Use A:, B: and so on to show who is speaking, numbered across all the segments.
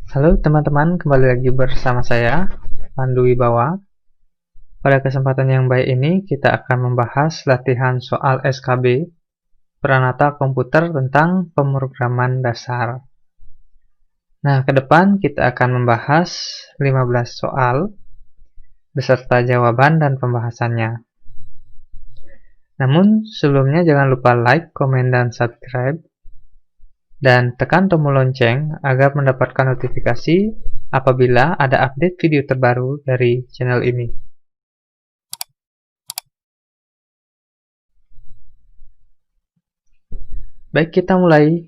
A: Halo teman-teman, kembali lagi bersama saya, Pandu Wibawa. Pada kesempatan yang baik ini, kita akan membahas latihan soal SKB, Pranata Komputer tentang pemrograman dasar. Nah, ke depan kita akan membahas 15 soal, beserta jawaban dan pembahasannya. Namun, sebelumnya jangan lupa like, komen, dan subscribe, dan tekan tombol lonceng agar mendapatkan notifikasi apabila ada update video terbaru dari channel ini. Baik, kita mulai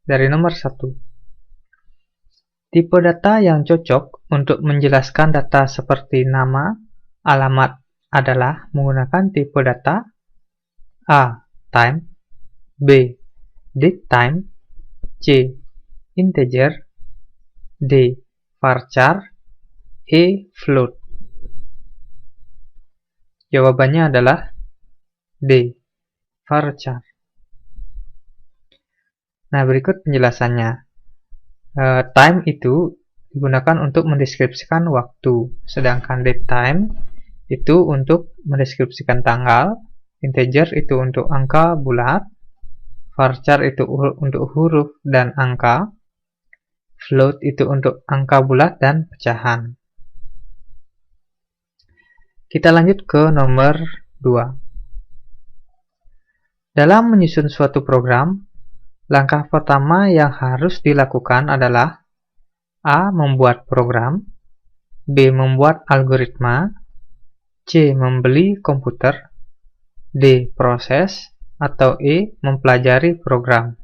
A: dari nomor 1. Tipe data yang cocok untuk menjelaskan data seperti nama, alamat adalah menggunakan tipe data A. Time, B. Date time, C. Integer, D. Varchar, E. Float. Jawabannya adalah D. Varchar. Nah, berikut penjelasannya. Time itu digunakan untuk mendeskripsikan waktu, sedangkan date time itu untuk mendeskripsikan tanggal, integer itu untuk angka bulat, varchar itu untuk huruf dan angka, float itu untuk angka bulat dan pecahan. Kita lanjut ke nomor 2. Dalam menyusun suatu program, langkah pertama yang harus dilakukan adalah A. Membuat program, B. Membuat algoritma, C. Membeli komputer, D. Proses, atau E. Mempelajari program.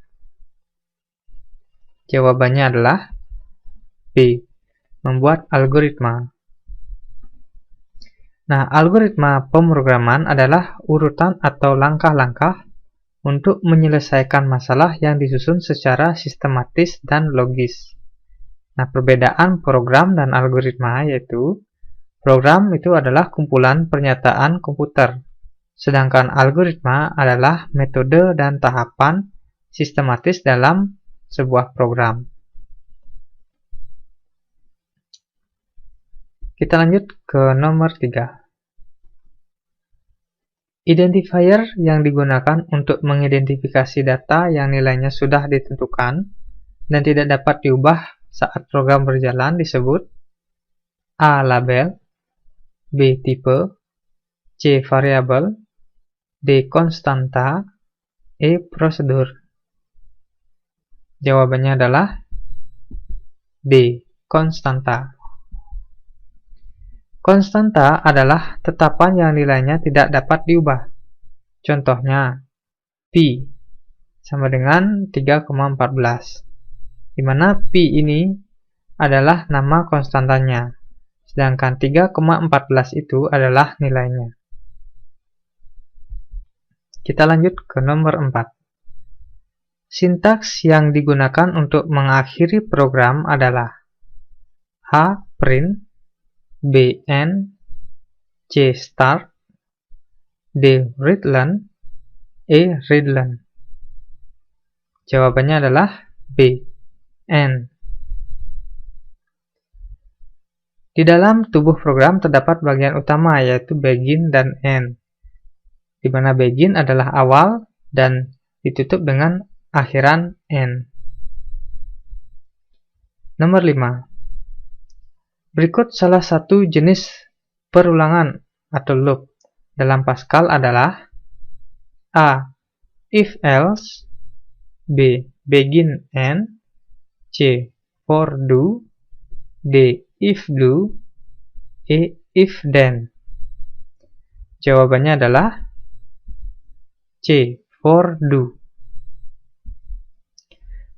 A: Jawabannya adalah B. Membuat algoritma. Nah, algoritma pemrograman adalah urutan atau langkah-langkah untuk menyelesaikan masalah yang disusun secara sistematis dan logis. Nah, perbedaan program dan algoritma yaitu program itu adalah kumpulan pernyataan komputer, sedangkan algoritma adalah metode dan tahapan sistematis dalam sebuah program. Kita lanjut ke nomor 3. Identifier yang digunakan untuk mengidentifikasi data yang nilainya sudah ditentukan dan tidak dapat diubah saat program berjalan disebut A. Label, B. Tipe, C. Variabel, D. Konstanta, E. Prosedur. Jawabannya adalah D. Konstanta. Konstanta adalah tetapan yang nilainya tidak dapat diubah. Contohnya, Pi sama dengan 3,14, di mana Pi ini adalah nama konstantanya, sedangkan 3,14 itu adalah nilainya. Kita lanjut ke nomor 4. Sintaks yang digunakan untuk mengakhiri program adalah A. Print, B. End, C. Start, D. Readline, E. Readline. Jawabannya adalah B. End. Di dalam tubuh program terdapat bagian utama yaitu begin dan end, di mana begin adalah awal dan ditutup dengan akhiran end. Nomor 5. Berikut salah satu jenis perulangan atau loop dalam Pascal adalah A. If else, B. Begin end, C. For do, D. If do, E. If then. Jawabannya adalah C. For do.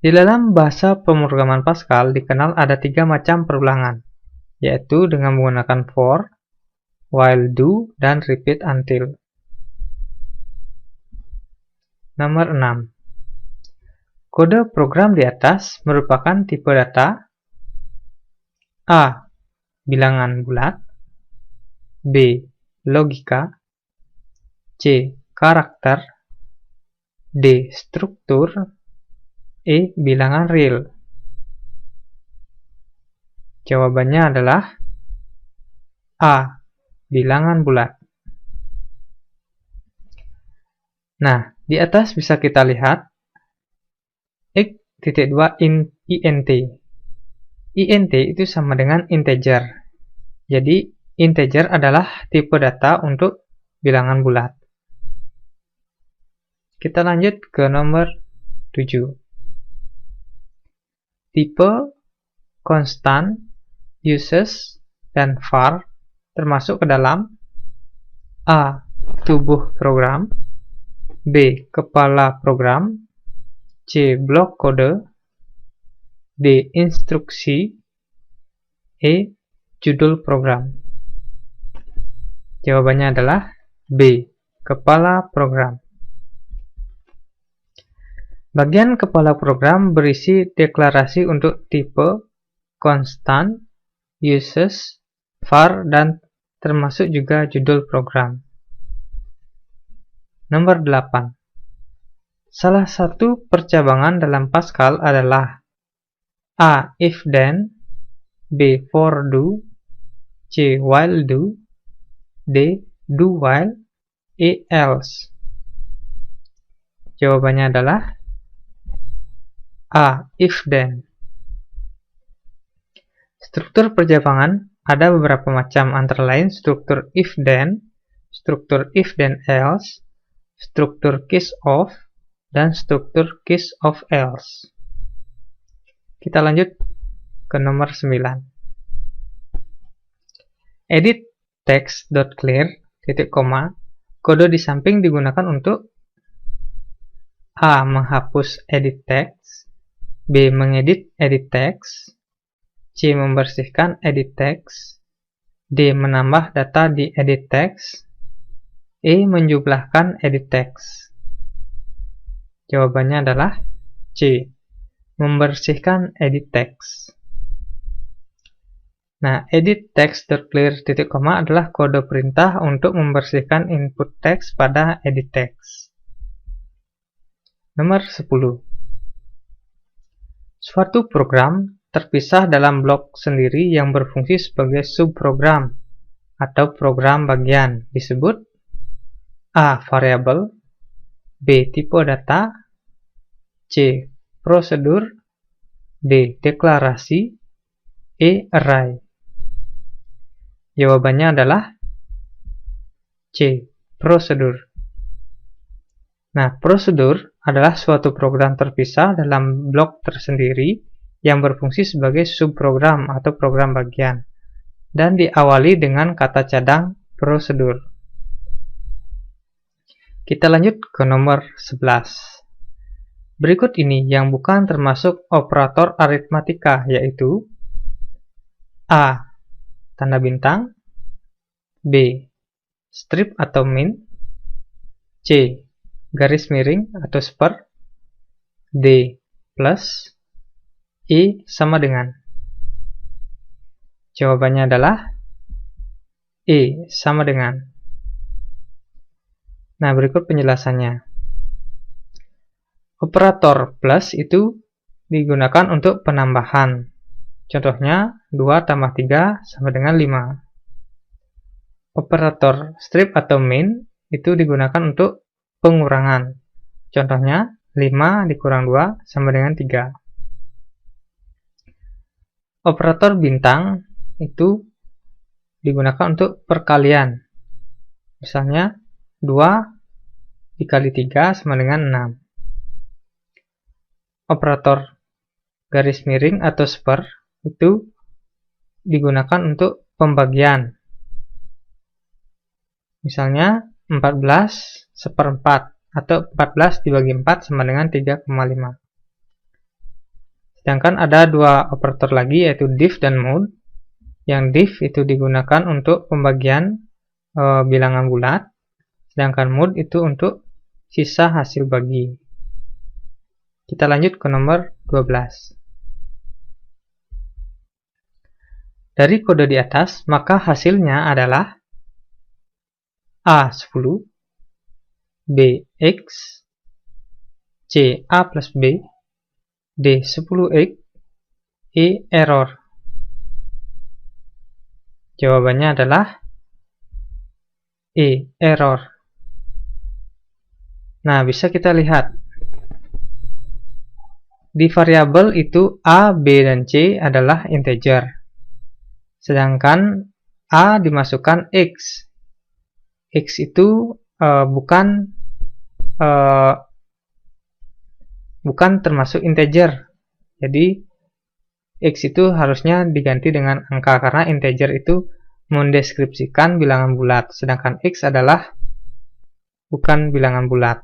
A: Di dalam bahasa pemrograman Pascal dikenal ada 3 macam perulangan, yaitu dengan menggunakan for, while, do, dan repeat until. Nomor 6. Kode program di atas merupakan tipe data A. Bilangan bulat, B. Logika, C. Karakter, D. Struktur, E. Bilangan real. Jawabannya adalah A. Bilangan bulat. Nah, di atas bisa kita lihat X.2 int. Int itu sama dengan integer. Jadi, integer adalah tipe data untuk bilangan bulat. Kita lanjut ke nomor 7. Tipe, constant, uses, dan var termasuk ke dalam A. Tubuh program, B. Kepala program, C. Blok kode, D. Instruksi, E. Judul program. Jawabannya adalah B. Kepala program. Bagian kepala program berisi deklarasi untuk tipe, constant, uses, var, dan termasuk juga judul program. Nomor 8. Salah satu percabangan dalam Pascal adalah A. If then, B. For do, C. While do, D. Do while, E. Else. Jawabannya adalah A. If then. Struktur percabangan ada beberapa macam, antara lain struktur if then, struktur if then else, struktur case of, dan struktur case of else. Kita lanjut ke nomor 9. Edit text.clear, titik koma, kode di samping digunakan untuk A. Menghapus edit text, B. Mengedit edit text, C. Membersihkan edit text, D. Menambah data di edit text, E. Menjumlahkan edit text. Jawabannya adalah C. Membersihkan edit text. Nah, edit text.clear titik koma adalah kode perintah untuk membersihkan input teks pada edit text. Nomor 10. Suatu program terpisah dalam blok sendiri yang berfungsi sebagai subprogram atau program bagian disebut A. Variabel, B. Tipe data, C. Prosedur, D. Deklarasi, E. Array. Jawabannya adalah C. Prosedur. Nah, prosedur adalah suatu program terpisah dalam blok tersendiri yang berfungsi sebagai subprogram atau program bagian dan diawali dengan kata cadang prosedur. Kita lanjut ke nomor 11. Berikut ini yang bukan termasuk operator aritmatika, yaitu A. Tanda bintang, B. Strip atau min, C. Garis miring atau sper, D. Plus, E. Sama dengan. Jawabannya adalah E. Sama dengan. Nah, berikut penjelasannya. Operator plus itu digunakan untuk penambahan. Contohnya, 2 tambah 3 sama dengan 5. Operator strip atau min itu digunakan untuk pengurangan. Contohnya, 5 dikurang 2 sama dengan 3. Operator bintang itu digunakan untuk perkalian. Misalnya, 2 dikali 3 sama dengan 6. Operator garis miring atau sper itu digunakan untuk pembagian. Misalnya 14 seperempat atau 14 dibagi 4 sama dengan 3,5. Sedangkan ada dua operator lagi, yaitu div dan mode. Yang div itu digunakan untuk pembagian bilangan bulat, sedangkan mode itu untuk sisa hasil bagi. Kita lanjut ke nomor 12. Dari kode di atas, maka hasilnya adalah A. 10, B. X, C. A plus B, D. 10X, E. Error. Jawabannya adalah E, error. Nah, bisa kita lihat di variabel itu A, B, dan C adalah integer. Sedangkan A dimasukkan X. X itu bukan termasuk integer. Jadi X itu harusnya diganti dengan angka karena integer itu mendeskripsikan bilangan bulat, sedangkan X adalah bukan bilangan bulat,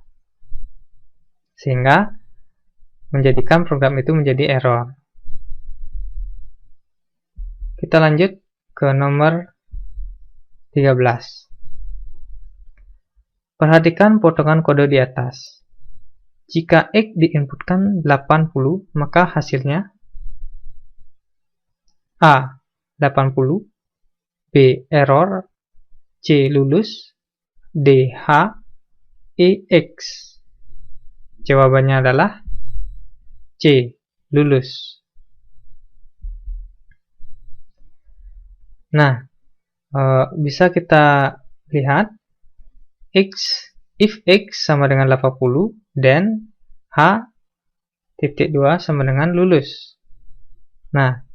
A: sehingga menjadikan program itu menjadi error. Kita lanjut ke nomor 13. Perhatikan potongan kode di atas. Jika X diinputkan 80, maka hasilnya A. 80, B. Error, C. Lulus, D. H, E. X. Jawabannya adalah C. Lulus. Nah, bisa kita lihat if X sama dengan 80, then H.2 sama dengan lulus. Nah,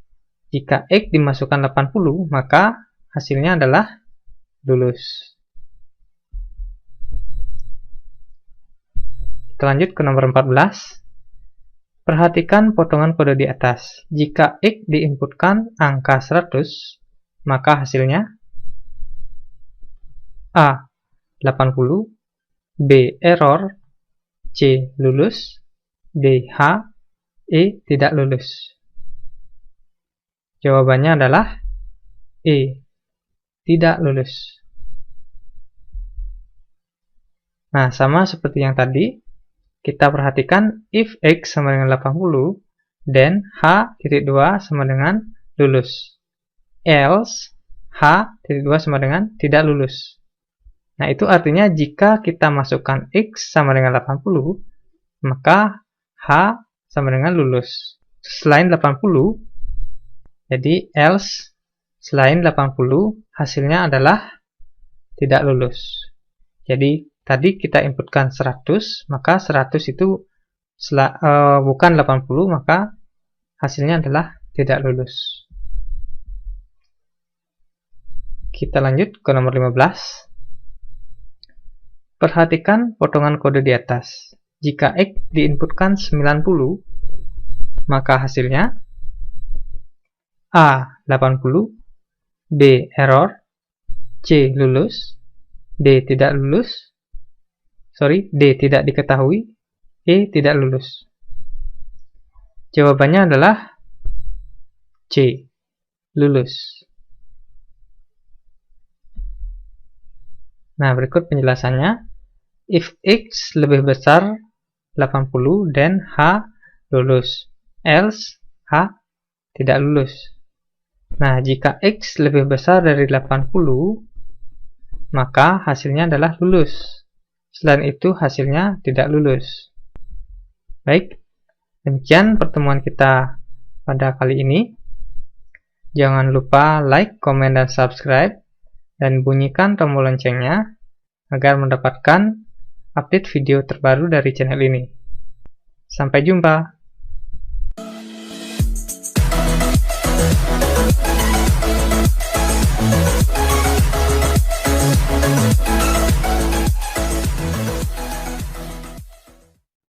A: jika X dimasukkan 80, maka hasilnya adalah lulus. Kita lanjut ke nomor 14. Perhatikan potongan kode di atas. Jika X diinputkan angka 100, maka hasilnya A. 80, B. Error, C. Lulus, D. H, E. Tidak lulus. Jawabannya adalah E. Tidak lulus. Nah, sama seperti yang tadi, kita perhatikan if X sama dengan 80, then H.2 sama dengan lulus. Else, H.2 sama dengan tidak lulus. Nah, itu artinya jika kita masukkan X sama dengan 80, maka H sama dengan lulus. Selain 80, jadi else selain 80, hasilnya adalah tidak lulus. Jadi, tadi kita inputkan 100, maka 100 itu bukan 80, maka hasilnya adalah tidak lulus. Kita lanjut ke nomor 15. Perhatikan potongan kode di atas. Jika X diinputkan 90, maka hasilnya A. 80, B. Error, C. Lulus, D. Tidak lulus, D. Tidak diketahui, E. Tidak lulus. Jawabannya adalah C. Lulus. Nah, berikut penjelasannya. If X lebih besar 80, then H lulus. Else, H tidak lulus. Nah, jika X lebih besar dari 80, maka hasilnya adalah lulus. Selain itu, hasilnya tidak lulus. Baik, demikian pertemuan kita pada kali ini. Jangan lupa like, komen, dan subscribe, dan bunyikan tombol loncengnya agar mendapatkan update video terbaru dari channel ini. Sampai jumpa!